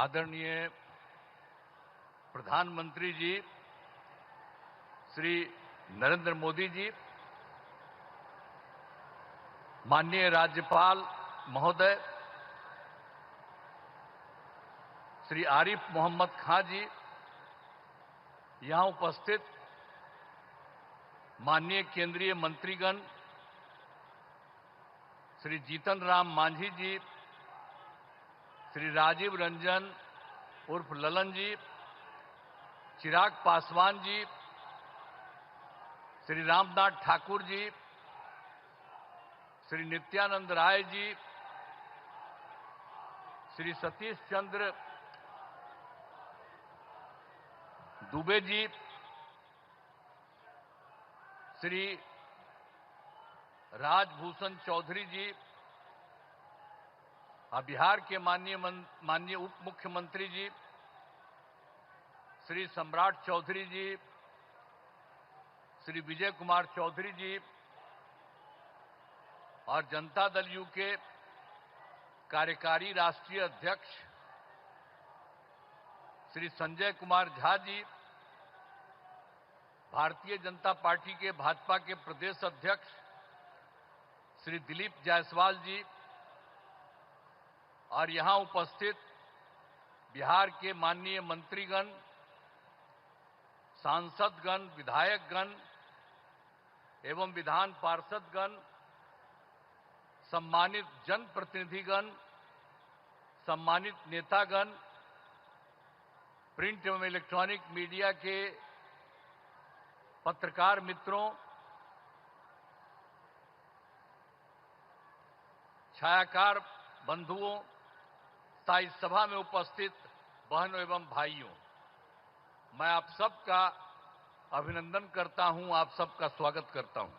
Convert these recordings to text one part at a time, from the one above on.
आदरणीय प्रधानमंत्री जी श्री नरेंद्र मोदी जी, माननीय राज्यपाल महोदय श्री आरिफ मोहम्मद खां जी, यहां उपस्थित माननीय केंद्रीय मंत्रीगण श्री जीतन राम मांझी जी, श्री राजीव रंजन उर्फ ललन जी, चिराग पासवान जी, श्री रामनाथ ठाकुर जी, श्री नित्यानंद राय जी, श्री सतीश चंद्र दुबे जी, श्री राजभूषण चौधरी जी, बिहार के माननीय उप मुख्यमंत्री जी श्री सम्राट चौधरी जी, श्री विजय कुमार चौधरी जी और जनता दल यू के कार्यकारी राष्ट्रीय अध्यक्ष श्री संजय कुमार झा जी, भारतीय जनता पार्टी के भाजपा के प्रदेश अध्यक्ष श्री दिलीप जायसवाल जी और यहां उपस्थित बिहार के माननीय मंत्रीगण, सांसदगण, विधायकगण एवं विधान पार्षदगण, सम्मानित जनप्रतिनिधिगण, सम्मानित नेतागण, प्रिंट एवं इलेक्ट्रॉनिक मीडिया के पत्रकार मित्रों, छायाकार बंधुओं, इस सभा में उपस्थित बहनों एवं भाइयों, मैं आप सबका अभिनंदन करता हूं, आप सबका स्वागत करता हूं।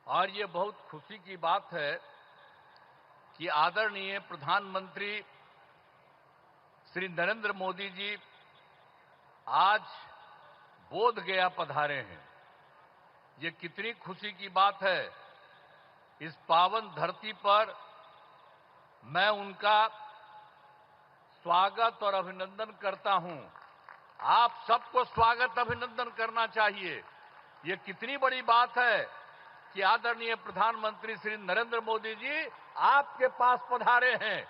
और ये बहुत खुशी की बात है कि आदरणीय प्रधानमंत्री श्री नरेंद्र मोदी जी आज बोध गया पधारे हैं। ये कितनी खुशी की बात है। इस पावन धरती पर मैं उनका स्वागत और अभिनंदन करता हूं। आप सबको स्वागत अभिनंदन करना चाहिए। ये कितनी बड़ी बात है कि आदरणीय प्रधानमंत्री श्री नरेंद्र मोदी जी आपके पास पधारे हैं,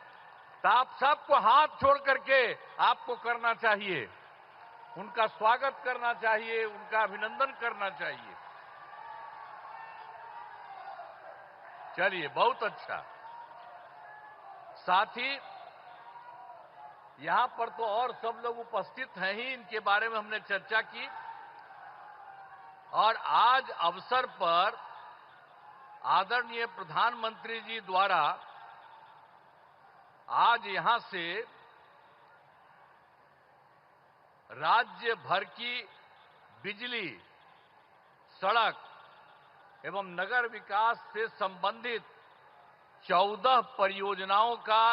तो आप सबको हाथ जोड़ करके आपको करना चाहिए, उनका स्वागत करना चाहिए, उनका अभिनंदन करना चाहिए। चलिए, बहुत अच्छा। साथ ही यहां पर तो और सब लोग उपस्थित हैं ही, इनके बारे में हमने चर्चा की। और आज अवसर पर आदरणीय प्रधानमंत्री जी द्वारा आज यहां से राज्य भर की बिजली, सड़क एवं नगर विकास से संबंधित 14 परियोजनाओं का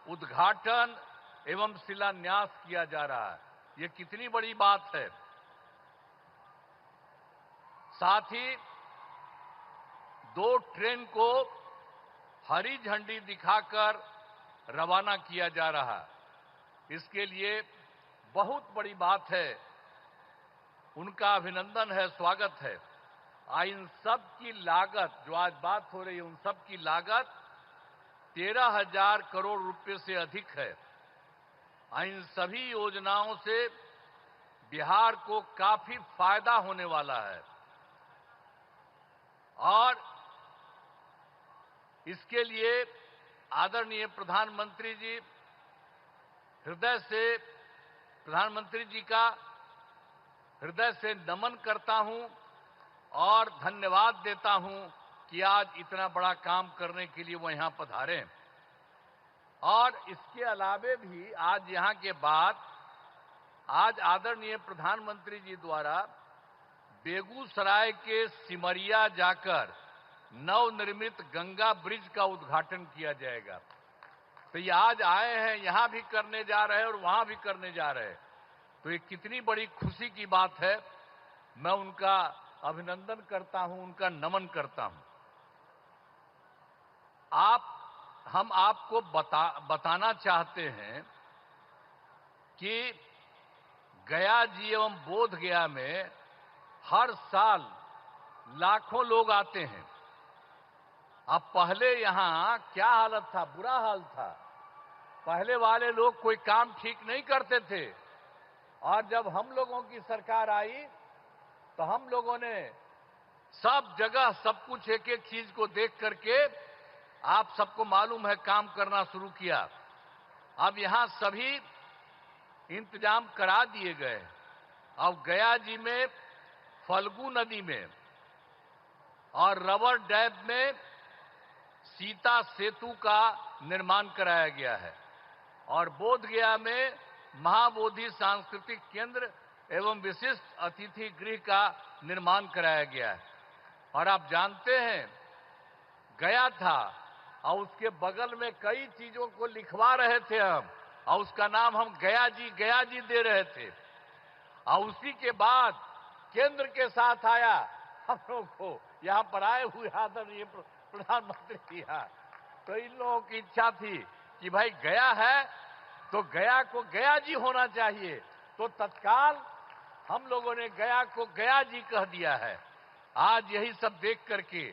उद्घाटन एवं शिलान्यास किया जा रहा है। ये कितनी बड़ी बात है। साथ ही 2 ट्रेन को हरी झंडी दिखाकर रवाना किया जा रहा है। इसके लिए बहुत बड़ी बात है, उनका अभिनंदन है, स्वागत है। इन सब की लागत, जो आज बात हो रही है, उन सब की लागत 13,000 करोड़ रुपए से अधिक है। इन सभी योजनाओं से बिहार को काफी फायदा होने वाला है और इसके लिए आदरणीय प्रधानमंत्री जी हृदय से, प्रधानमंत्री जी का हृदय से नमन करता हूं और धन्यवाद देता हूं कि आज इतना बड़ा काम करने के लिए वो यहां पधारे। और इसके अलावे भी आज यहां के बाद आज आदरणीय प्रधानमंत्री जी द्वारा बेगूसराय के सिमरिया जाकर नवनिर्मित गंगा ब्रिज का उद्घाटन किया जाएगा। तो ये आज आए हैं, यहां भी करने जा रहे हैं और वहां भी करने जा रहे हैं। तो ये कितनी बड़ी खुशी की बात है। मैं उनका अभिनंदन करता हूं, उनका नमन करता हूं। आप हम आपको बताना चाहते हैं कि गया जी एवं बोध गया में हर साल लाखों लोग आते हैं। अब पहले यहां क्या हालत था, बुरा हाल था। पहले वाले लोग कोई काम ठीक नहीं करते थे, और जब हम लोगों की सरकार आई तो हम लोगों ने सब जगह सब कुछ एक एक चीज को देख करके, आप सबको मालूम है, काम करना शुरू किया। अब यहां सभी इंतजाम करा दिए गए। अब गया जी में फल्गु नदी में और रबर डैम में सीता सेतु का निर्माण कराया गया है, और बोध गया में महाबोधि सांस्कृतिक केंद्र एवं विशिष्ट अतिथि गृह का निर्माण कराया गया है। और आप जानते हैं, गया था और उसके बगल में कई चीजों को लिखवा रहे थे हम, और उसका नाम हम गया जी दे रहे थे। और उसी के बाद केंद्र के साथ आया हम लोग को यहां पर आए हुए आदरणीय प्रधानमंत्री जी। तो इन लोगों की इच्छा थी कि भाई गया है तो गया को गया जी होना चाहिए, तो तत्काल हम लोगों ने गया को गया जी कह दिया है। आज यही सब देख करके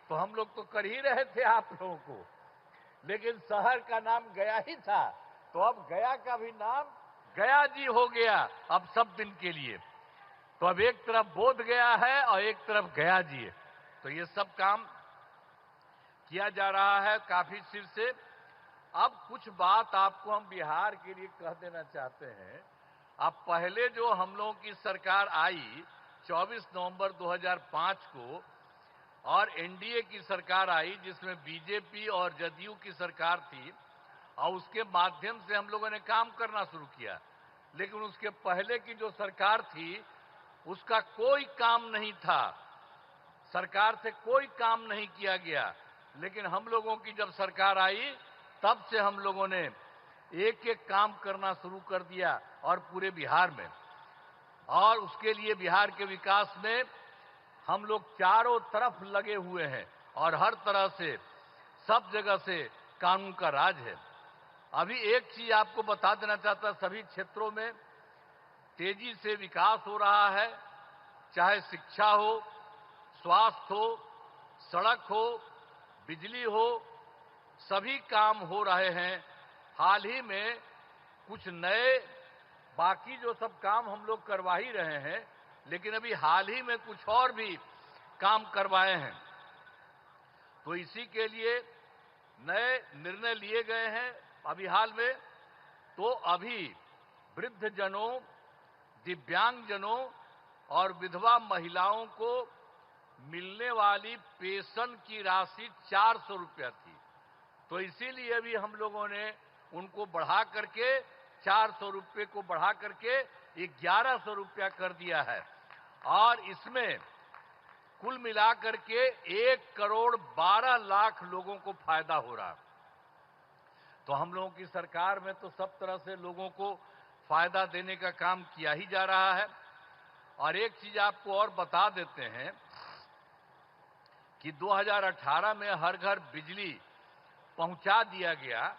तो हम लोग तो कर ही रहे थे आप लोगों को, लेकिन शहर का नाम गया ही था, तो अब गया का भी नाम गया जी हो गया अब सब दिन के लिए। तो अब एक तरफ बोध गया है और एक तरफ गया जी है। तो ये सब काम किया जा रहा है काफी सिर से। अब कुछ बात आपको हम बिहार के लिए कह देना चाहते हैं। अब पहले जो हम लोगों की सरकार आई 24 नवंबर 2005 को, और एनडीए की सरकार आई जिसमें बीजेपी और जदयू की सरकार थी, और उसके माध्यम से हम लोगों ने काम करना शुरू किया। लेकिन उसके पहले की जो सरकार थी उसका कोई काम नहीं था, सरकार से कोई काम नहीं किया गया। लेकिन हम लोगों की जब सरकार आई तब से हम लोगों ने एक एक काम करना शुरू कर दिया, और पूरे बिहार में। और उसके लिए बिहार के विकास में हम लोग चारों तरफ लगे हुए हैं, और हर तरह से सब जगह से कानून का राज है। अभी एक चीज आपको बता देना चाहता, सभी क्षेत्रों में तेजी से विकास हो रहा है, चाहे शिक्षा हो, स्वास्थ्य हो, सड़क हो, बिजली हो, सभी काम हो रहे हैं। हाल ही में कुछ नए, बाकी जो सब काम हम लोग करवा ही रहे हैं, लेकिन अभी हाल ही में कुछ और भी काम करवाए हैं। तो इसी के लिए नए निर्णय लिए गए हैं अभी हाल में। तो अभी वृद्ध जनों, दिव्यांग जनों और विधवा महिलाओं को मिलने वाली पेंशन की राशि 400 रुपया थी, तो इसीलिए अभी हम लोगों ने उनको बढ़ा करके 400 रुपये को बढ़ा करके 1100 रुपया कर दिया है। और इसमें कुल मिलाकर के 1,12,00,000 लोगों को फायदा हो रहा। तो हम लोगों की सरकार में तो सब तरह से लोगों को फायदा देने का काम किया ही जा रहा है। और एक चीज आपको और बता देते हैं कि 2018 में हर घर बिजली पहुंचा दिया गया,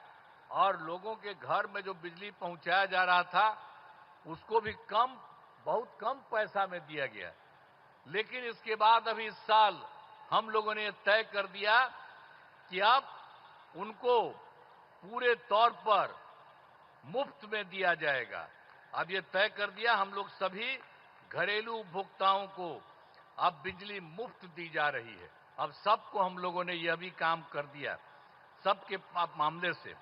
और लोगों के घर में जो बिजली पहुंचाया जा रहा था उसको भी बहुत कम पैसा में दिया गया। लेकिन इसके बाद अभी इस साल हम लोगों ने तय कर दिया कि अब उनको पूरे तौर पर मुफ्त में दिया जाएगा। अब ये तय कर दिया, हम लोग सभी घरेलू उपभोक्ताओं को अब बिजली मुफ्त दी जा रही है। अब सबको हम लोगों ने यह भी काम कर दिया, सबके मामले से।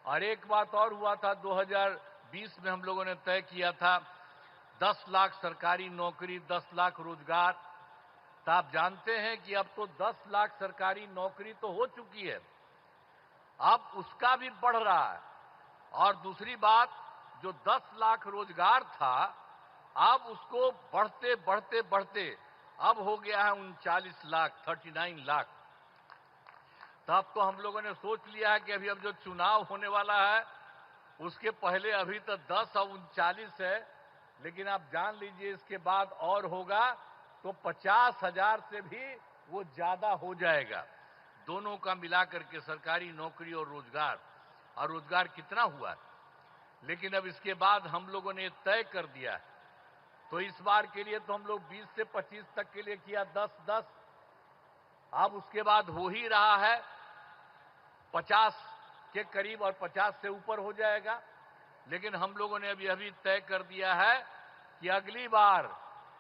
और एक बात और हुआ था, 2020 में हम लोगों ने तय किया था 10 लाख सरकारी नौकरी, 10 लाख रोजगार। तो आप जानते हैं कि अब तो 10 लाख सरकारी नौकरी तो हो चुकी है, अब उसका भी बढ़ रहा है। और दूसरी बात, जो 10 लाख रोजगार था, अब उसको बढ़ते बढ़ते बढ़ते अब हो गया है 39 लाख, 39 लाख। तब तो हम लोगों ने सोच लिया है कि अभी अब जो चुनाव होने वाला है उसके पहले अभी तो 10 और 39 है, लेकिन आप जान लीजिए इसके बाद और होगा तो 50,000 से भी वो ज्यादा हो जाएगा। दोनों का मिलाकर के सरकारी नौकरी और रोजगार कितना हुआ। लेकिन अब इसके बाद हम लोगों ने तय कर दिया है, तो इस बार के लिए तो हम लोग 20 से 25 तक के लिए किया 10-10, अब उसके बाद हो ही रहा है 50 के करीब और 50 से ऊपर हो जाएगा। लेकिन हम लोगों ने अभी तय कर दिया है कि अगली बार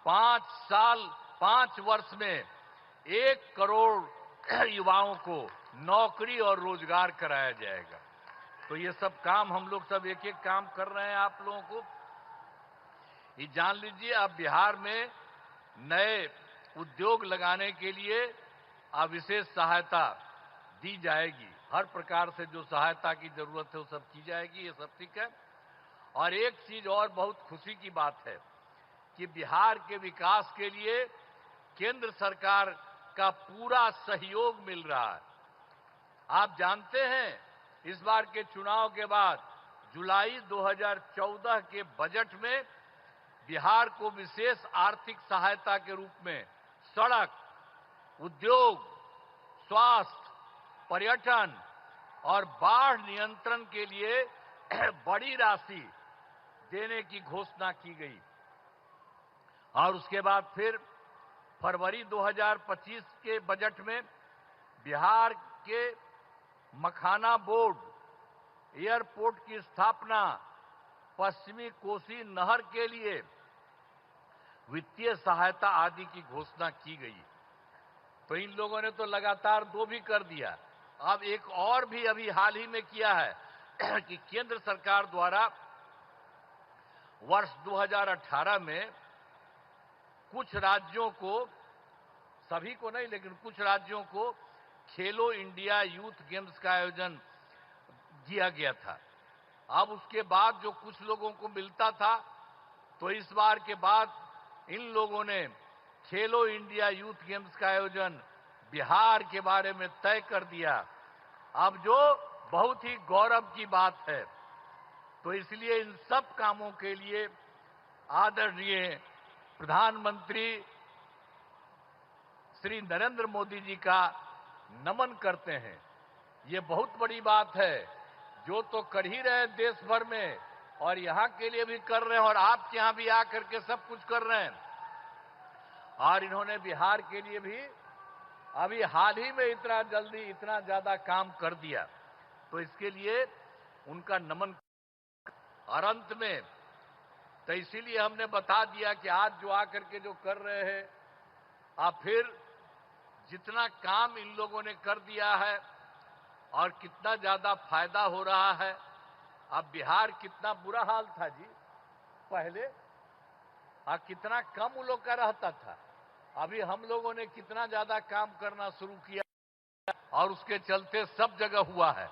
5 वर्ष में 1 करोड़ युवाओं को नौकरी और रोजगार कराया जाएगा। तो ये सब काम हम लोग सब एक एक काम कर रहे हैं। आप लोगों को ये जान लीजिए, अब बिहार में नए उद्योग लगाने के लिए अब विशेष सहायता दी जाएगी। हर प्रकार से जो सहायता की जरूरत है वो सब की जाएगी, ये सब ठीक है। और एक चीज और बहुत खुशी की बात है कि बिहार के विकास के लिए केंद्र सरकार का पूरा सहयोग मिल रहा है। आप जानते हैं, इस बार के चुनाव के बाद जुलाई 2014 के बजट में बिहार को विशेष आर्थिक सहायता के रूप में सड़क, उद्योग, स्वास्थ्य, पर्यटन और बाढ़ नियंत्रण के लिए बड़ी राशि देने की घोषणा की गई। और उसके बाद फिर फरवरी 2025 के बजट में बिहार के मखाना बोर्ड, एयरपोर्ट की स्थापना, पश्चिमी कोसी नहर के लिए वित्तीय सहायता आदि की घोषणा की गई। तो इन लोगों ने तो लगातार 2 भी कर दिया। अब एक और भी अभी हाल ही में किया है कि केंद्र सरकार द्वारा वर्ष 2018 में कुछ राज्यों को, सभी को नहीं लेकिन कुछ राज्यों को खेलो इंडिया यूथ गेम्स का आयोजन किया गया था। अब उसके बाद जो कुछ लोगों को मिलता था, तो इस बार के बाद इन लोगों ने खेलो इंडिया यूथ गेम्स का आयोजन बिहार के बारे में तय कर दिया। अब जो बहुत ही गौरव की बात है। तो इसलिए इन सब कामों के लिए आदरणीय प्रधानमंत्री श्री नरेंद्र मोदी जी का नमन करते हैं। ये बहुत बड़ी बात है, जो तो कर ही रहे हैं देश भर में, और यहां के लिए भी कर रहे हैं, और आपके यहां भी आकर के सब कुछ कर रहे हैं। और इन्होंने बिहार के लिए भी अभी हाल ही में इतना जल्दी इतना ज्यादा काम कर दिया, तो इसके लिए उनका नमन। और अंत में तो इसीलिए हमने बता दिया कि आज जो आकर के जो कर रहे हैं, आप फिर जितना काम इन लोगों ने कर दिया है और कितना ज्यादा फायदा हो रहा है। अब बिहार कितना बुरा हाल था जी पहले, कितना कम उन लोग का रहता था। अभी हम लोगों ने कितना ज्यादा काम करना शुरू किया और उसके चलते सब जगह हुआ है।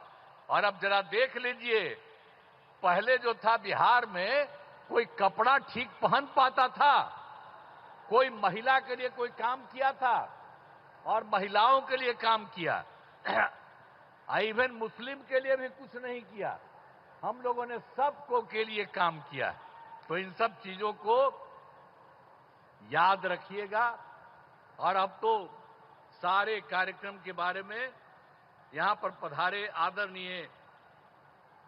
और अब जरा देख लीजिए, पहले जो था बिहार में कोई कपड़ा ठीक पहन पाता था, कोई महिला के लिए कोई काम किया था और महिलाओं के लिए काम किया, इवन मुस्लिम के लिए भी कुछ नहीं किया। हम लोगों ने सबको के लिए काम किया। तो इन सब चीजों को याद रखिएगा। और अब तो सारे कार्यक्रम के बारे में यहां पर पधारे आदरणीय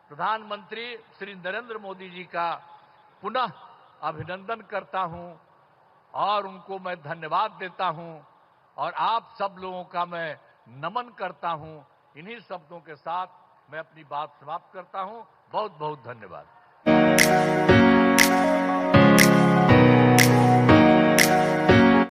प्रधानमंत्री श्री नरेंद्र मोदी जी का पुनः अभिनंदन करता हूं और उनको मैं धन्यवाद देता हूं, और आप सब लोगों का मैं नमन करता हूं। इन्हीं शब्दों के साथ मैं अपनी बात समाप्त करता हूं। बहुत बहुत धन्यवाद।